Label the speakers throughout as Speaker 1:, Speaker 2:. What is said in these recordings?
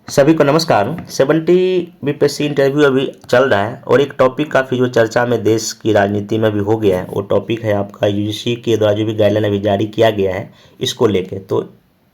Speaker 1: सभी को नमस्कार। 70 बीपीएससी इंटरव्यू अभी चल रहा है और एक टॉपिक काफ़ी जो चर्चा में देश की राजनीति में भी हो गया है, वो टॉपिक है आपका यूजीसी के द्वारा जो भी गाइडलाइन अभी जारी किया गया है इसको लेके। तो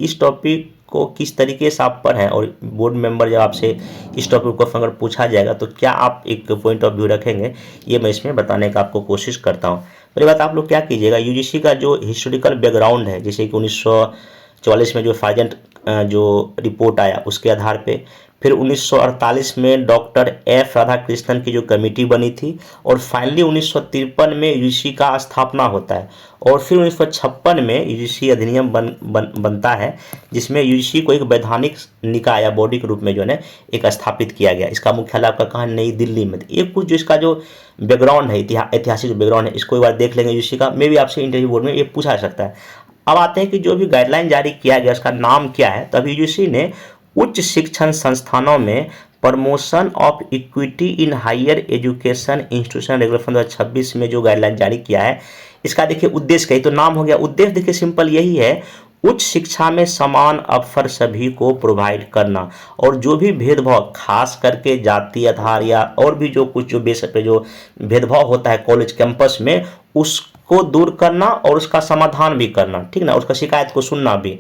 Speaker 1: इस टॉपिक को किस तरीके से आप पढ़ें और बोर्ड मेंबर जब आपसे इस टॉपिक को अगर पूछा जाएगा तो क्या आप एक पॉइंट ऑफ व्यू रखेंगे, ये मैं इसमें बताने का आपको कोशिश करता हूँ। पहली बात, आप लोग क्या कीजिएगा, यूजीसी का जो हिस्टोरिकल बैकग्राउंड है, जैसे कि 1944 में जो फाइजेंट जो रिपोर्ट आया उसके आधार पे, फिर 1948 में डॉक्टर एफ राधाकृष्णन की जो कमेटी बनी थी, और फाइनली 1953 में यूजीसी का स्थापना होता है, और फिर 1956 में यूजीसी अधिनियम बनता है, जिसमें यूजीसी को एक वैधानिक निकाय या बॉडी के रूप में जो है एक स्थापित किया गया। इसका मुख्यालय आपका कहाँ, नई दिल्ली में। ये कुछ जो इसका जो बैकग्राउंड है, ऐतिहासिक बैकग्राउंड है, इसको एक बार देख लेंगे यूजीसी का। मे भी आपसे इंटरव्यू बोर्ड में ये पूछा जा सकता है। अब आते हैं कि जो भी गाइडलाइन जारी किया गया उसका नाम क्या है। तब यूजीसी ने उच्च शिक्षण संस्थानों में promotion of equity in higher education institution regulation 2026 में जो गाइडलाइन जारी किया है, इसका देखिए उद्देश्य क्या है। तो नाम हो गया, उद्देश्य देखिए सिंपल यही है, उच्च शिक्षा में समान अवसर सभी को प्रोवाइड करना, और जो भी भेदभाव खास करके जाति आधार या और भी जो कुछ जो बेस पे जो भेदभाव होता है कॉलेज कैंपस में, उसको दूर करना और उसका समाधान भी करना, ठीक ना, उसका शिकायत को सुनना भी।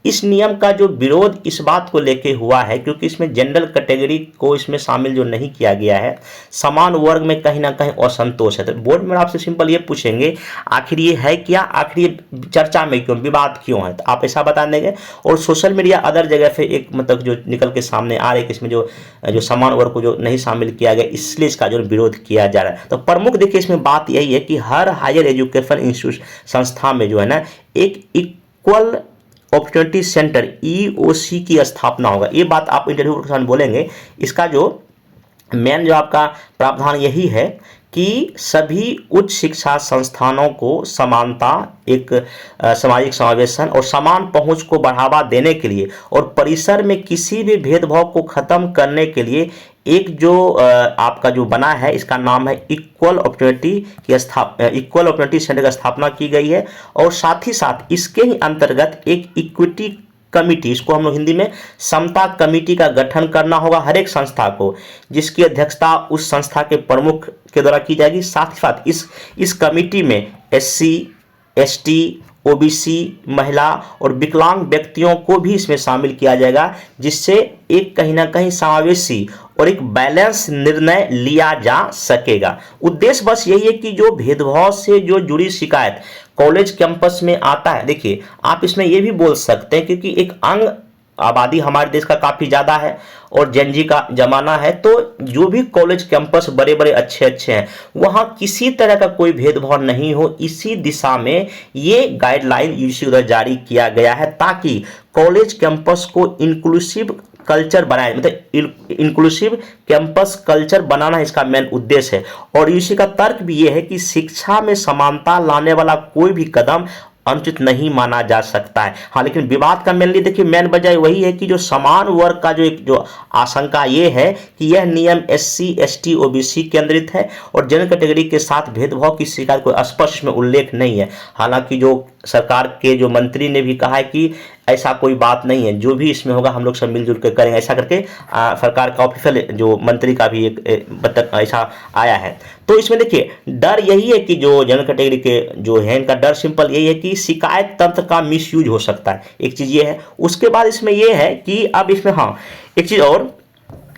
Speaker 1: इस नियम का जो विरोध इस बात को लेके हुआ है क्योंकि इसमें जनरल कैटेगरी को इसमें शामिल जो नहीं किया गया है, समान वर्ग में कहीं ना कहीं असंतोष है। तो बोर्ड में आपसे सिंपल ये पूछेंगे, आखिर ये है क्या, आखिर ये चर्चा में क्यों, विवाद क्यों है, तो आप ऐसा बता देंगे। और सोशल मीडिया अदर जगह पे एक मतलब जो निकल के सामने आ रही है कि इसमें जो जो समान वर्ग को जो नहीं शामिल किया गया, इसलिए इसका जो विरोध किया जा रहा है। तो प्रमुख देखिए इसमें बात यही है कि हर हायर एजुकेशन इंस्टीट्यूट संस्था में जो है ना एक इक्वल अपॉर्चुनिटी सेंटर ईओसी की स्थापना होगा। ये बात आप इंटरव्यू के सामने बोलेंगे। इसका जो मेन जो आपका प्रावधान यही है कि सभी उच्च शिक्षा संस्थानों को समानता, एक सामाजिक समावेशन और समान पहुंच को बढ़ावा देने के लिए और परिसर में किसी भी भेदभाव को खत्म करने के लिए एक जो आपका जो बना है, इसका नाम है इक्वल अपॉर्चुनिटी सेंटर की स्थापना की गई है। और साथ ही साथ इसके ही अंतर्गत एक इक्विटी कमिटी, इसको हम लोग हिंदी में समता कमेटी का गठन करना होगा हर एक संस्था को, जिसकी अध्यक्षता उस संस्था के प्रमुख के द्वारा की जाएगी। साथ ही साथ इस कमेटी में एससी, एसटी, ओबीसी, महिला और विकलांग व्यक्तियों को भी इसमें शामिल किया जाएगा, जिससे एक कहीं ना कहीं समावेशी और एक बैलेंस निर्णय लिया जा सकेगा। उद्देश्य बस यही है कि जो भेदभाव से जो जुड़ी शिकायत कॉलेज कैंपस में आता है, देखिए आप इसमें ये भी बोल सकते हैं क्योंकि एक अंग आबादी हमारे देश का काफ़ी ज़्यादा है और जेनजी का ज़माना है, तो जो भी कॉलेज कैंपस बड़े बड़े अच्छे अच्छे हैं वहाँ किसी तरह का कोई भेदभाव नहीं हो, इसी दिशा में ये गाइडलाइन यूजीसी द्वारा जारी किया गया है, ताकि कॉलेज कैंपस को इंक्लूसिव कल्चर बनाए, मतलब इंक्लूसिव कैंपस कल्चर बनाना इसका मेन उद्देश्य है। और यूजीसी का तर्क भी ये है कि शिक्षा में समानता लाने वाला कोई भी कदम अनुचित नहीं माना जा सकता है। हाँ, लेकिन विवाद का मेनली देखिए मेन वजह वही है कि जो समान वर्ग का जो एक जो आशंका ये है कि यह नियम एससी, एसटी, ओबीसी केंद्रित है और जनरल कैटेगरी के साथ भेदभाव की शिकायत कोई स्पष्ट में उल्लेख नहीं है। हालांकि जो सरकार के जो मंत्री ने भी कहा है कि ऐसा कोई बात नहीं है, जो भी इसमें होगा हम लोग सब मिलजुल कर करेंगे, ऐसा करके सरकार का ऑफिशियल जो मंत्री का भी एक ऐसा आया है। तो इसमें देखिए डर यही है कि जो जनरल कैटेगरी के जो है इनका डर सिंपल यही है कि शिकायत तंत्र का मिसयूज हो सकता है, एक चीज़ ये है। उसके बाद इसमें ये है कि अब इसमें हाँ एक चीज़ और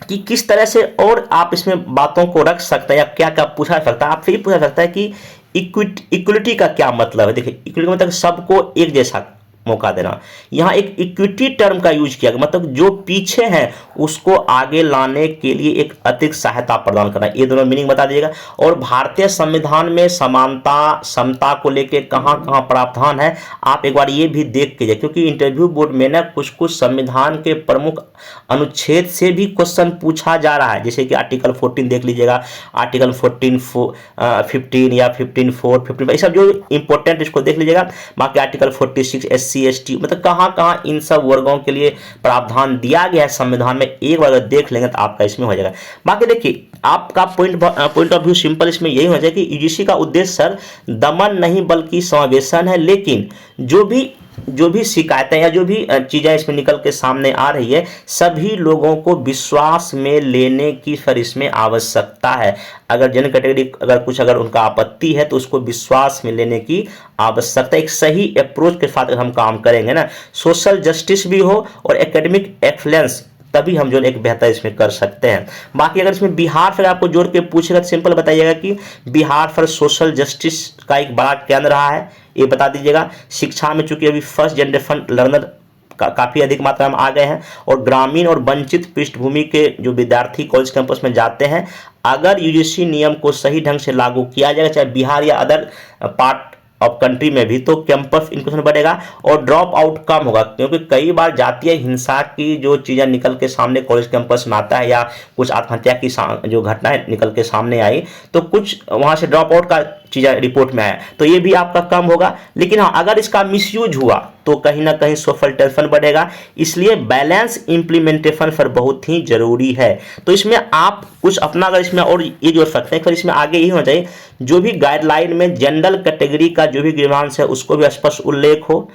Speaker 1: कि किस तरह से और आप इसमें बातों को रख सकते हैं या क्या क्या पूछा सकता है। आपसे ये पूछा सकता है कि इक्विटी का क्या मतलब है। देखिए इक्विटी का मतलब सबको एक जैसा मौका देना। यहाँ एक इक्विटी टर्म का यूज किया गया, मतलब जो पीछे हैं उसको आगे लाने के लिए एक अतिरिक्त सहायता प्रदान करना, ये दोनों मीनिंग बता दीजिएगा। और भारतीय संविधान में समानता, समता को लेके कहाँ कहाँ प्रावधान है आप एक बार ये भी देख के जाए, क्योंकि इंटरव्यू बोर्ड में ना कुछ कुछ संविधान के प्रमुख अनुच्छेद से भी क्वेश्चन पूछा जा रहा है। जैसे कि आर्टिकल 14 देख लीजिएगा, आर्टिकल 15 या 15(4), 15, ये सब जो इंपॉर्टेंट इसको देख लीजिएगा। बाकी आर्टिकल 46 एससी, एसटी, मतलब कहाँ कहाँ इन सब वर्गों के लिए प्रावधान दिया गया है संविधान में, एक बार अगर देख लेंगे तो आपका इसमें हो जाएगा। बाकी देखिए आपका पॉइंट ऑफ व्यू सिंपल इसमें यही हो जाए कि यूजीसी का उद्देश्य सर दमन नहीं बल्कि समावेशन है, लेकिन जो भी जो भी शिकायतें या जो भी चीज़ें इसमें निकल के सामने आ रही है, सभी लोगों को विश्वास में लेने की फिर इसमें आवश्यकता है। अगर जनरल कैटेगरी अगर उनका आपत्ति है तो उसको विश्वास में लेने की आवश्यकता। एक सही अप्रोच के साथ हम काम करेंगे ना, सोशल जस्टिस भी हो और एकेडमिक एक्सलेंस, तभी हम जो एक बेहतर इसमें कर सकते हैं। बाकी अगर इसमें बिहार फिर आपको जोड़ के पूछेगा तो सिंपल बताइएगा कि बिहार फिर सोशल जस्टिस का एक बड़ा केंद्र रहा है, ये बता दीजिएगा। शिक्षा में चूंकि अभी फर्स्ट जनरेशन लर्नर काफ़ी अधिक मात्रा में आ गए हैं और ग्रामीण और वंचित पृष्ठभूमि के जो विद्यार्थी कॉलेज कैंपस में जाते हैं, अगर यूजीसी नियम को सही ढंग से लागू किया जाएगा, चाहे बिहार या अदर पार्ट ऑफ कंट्री में भी, तो कैंपस इंक्लूजन बढ़ेगा और ड्रॉप आउट कम होगा। क्योंकि कई बार जातीय हिंसा की जो चीज़ें निकल के सामने कॉलेज कैंपस में आता है या कुछ आत्महत्या की जो घटनाएं निकल के सामने आई, तो कुछ वहाँ से ड्रॉप आउट का चीज़ें रिपोर्ट में आया, तो ये भी आपका कम होगा। लेकिन हाँ, अगर इसका मिसयूज हुआ तो कहीं ना कहीं सोशल टेंशन बढ़ेगा। इसलिए बैलेंस इंप्लीमेंटेशन फिर बहुत ही जरूरी है। तो इसमें आप कुछ अपना अगर इसमें और ये जोड़ सकते हैं, फिर इसमें आगे यही होना चाहिए, जो भी गाइडलाइन में जनरल कैटेगरी का जो भी ग्रीवांस है उसको भी स्पष्ट उल्लेख हो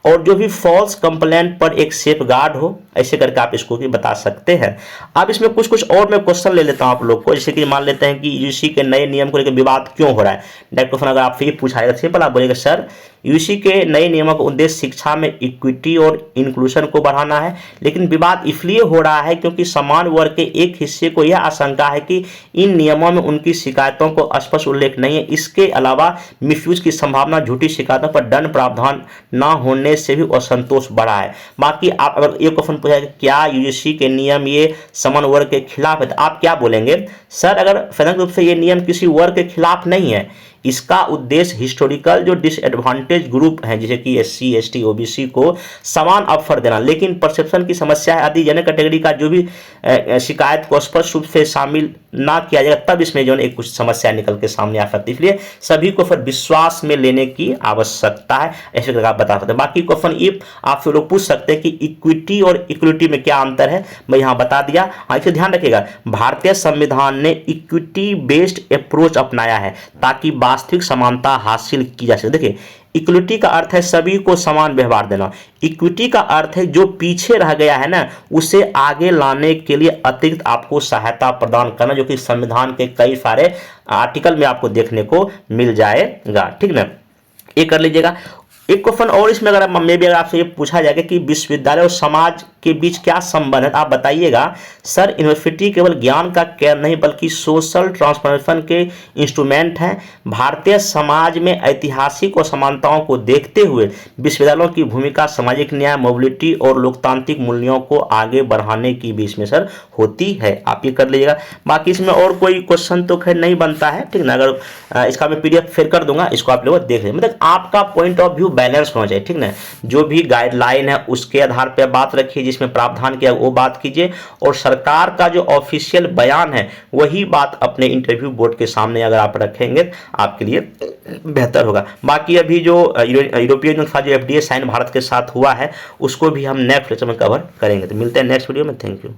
Speaker 1: और जो भी फॉल्स कंप्लेंट पर एक सेफ गार्ड हो, ऐसे करके आप इसको भी बता सकते हैं। अब इसमें कुछ और मैं क्वेश्चन ले लेता हूं आप लोग को। जैसे कि मान लेते हैं कि यूजीसी के नए नियम को लेकर विवाद क्यों हो रहा है। डायरेक्ट क्वेश्चन अगर आपसे ये पूछा जाएगा, सिंपल आप बोलेंगे सर यूजीसी के नए नियमों का उद्देश्य शिक्षा में इक्विटी और इंक्लूजन को बढ़ाना है, लेकिन विवाद इसलिए हो रहा है क्योंकि समान वर्ग के एक हिस्से को यह आशंका है कि इन नियमों में उनकी शिकायतों को स्पष्ट उल्लेख नहीं है। इसके अलावा मिसयूज की संभावना, झूठी शिकायतों पर दंड प्रावधान न होने से भी असंतोष बढ़ा है। बाकी आप अगर एक क्वेश्चन पूछा है क्या यूजीसी के नियम ये समान वर्ग के खिलाफ है, तो आप क्या बोलेंगे सर अगर स्वतंत्र रूप से ये नियम किसी वर्ग के खिलाफ नहीं है, इसका उद्देश्य हिस्टोरिकल जो डिसएडवांटेज ग्रुप हैं जैसे कि एससी एसटी ओबीसी को समान अवसर देना, लेकिन परसेप्शन की समस्या है। यदि जनरल कैटेगरी का जो भी शिकायत को स्पष्ट रूप से शामिल ना किया जाएगा तब इसमें जो है एक कुछ समस्या निकल के सामने आ सकती है। इसलिए सभी को फिर विश्वास में लेने की आवश्यकता है, ऐसे करके आप बता सकते हैं। बाकी क्वेश्चन इफ आपसे लोग पूछ सकते हैं कि इक्विटी और इक्वलिटी में क्या अंतर है, मैं यहाँ बता दिया। इसे ध्यान रखिएगा, भारतीय संविधान ने इक्विटी बेस्ड अप्रोच अपनाया है ताकि वास्तविक समानता हासिल की जा सके। देखिए इक्विटी का अर्थ है सभी को समान व्यवहार देना, इक्विटी का अर्थ है जो पीछे रह गया है ना उसे आगे लाने के लिए अतिरिक्त आपको सहायता प्रदान करना, जो कि संविधान के कई सारे आर्टिकल में आपको देखने को मिल जाएगा। ठीक ना, ये कर लीजिएगा। एक क्वेश्चन और इसमें अगर अगर आपसे ये पूछा जाएगा कि विश्वविद्यालय और समाज के बीच क्या संबंध है, आप बताइएगा सर यूनिवर्सिटी केवल ज्ञान का केंद्र नहीं बल्कि सोशल ट्रांसफॉर्मेशन के इंस्ट्रूमेंट हैं। भारतीय समाज में ऐतिहासिक असमानताओं को देखते हुए विश्वविद्यालयों की भूमिका सामाजिक न्याय, मोबिलिटी और लोकतांत्रिक मूल्यों को आगे बढ़ाने की भी इसमें सर होती है। आप ये कर लीजिएगा। बाकी इसमें और कोई क्वेश्चन तो खैर नहीं बनता है, ठीक ना। अगर इसका मैं PDF फिर कर दूंगा, इसको आप लोग देख लें। मतलब आपका पॉइंट ऑफ व्यू बैलेंस होना चाहिए, ठीक ना। जो भी गाइडलाइन है उसके आधार पर बात रखिए, जिसमें प्रावधान किया वो बात कीजिए और सरकार का जो ऑफिशियल बयान है वही बात अपने इंटरव्यू बोर्ड के सामने अगर आप रखेंगे आपके लिए बेहतर होगा। बाकी अभी जो यूरोपियन यूनियन का जो FDA साइन भारत के साथ हुआ है उसको भी हम नेक्स्ट लेक्चर में कवर करेंगे। तो मिलते हैं नेक्स्ट वीडियो में। Thank you.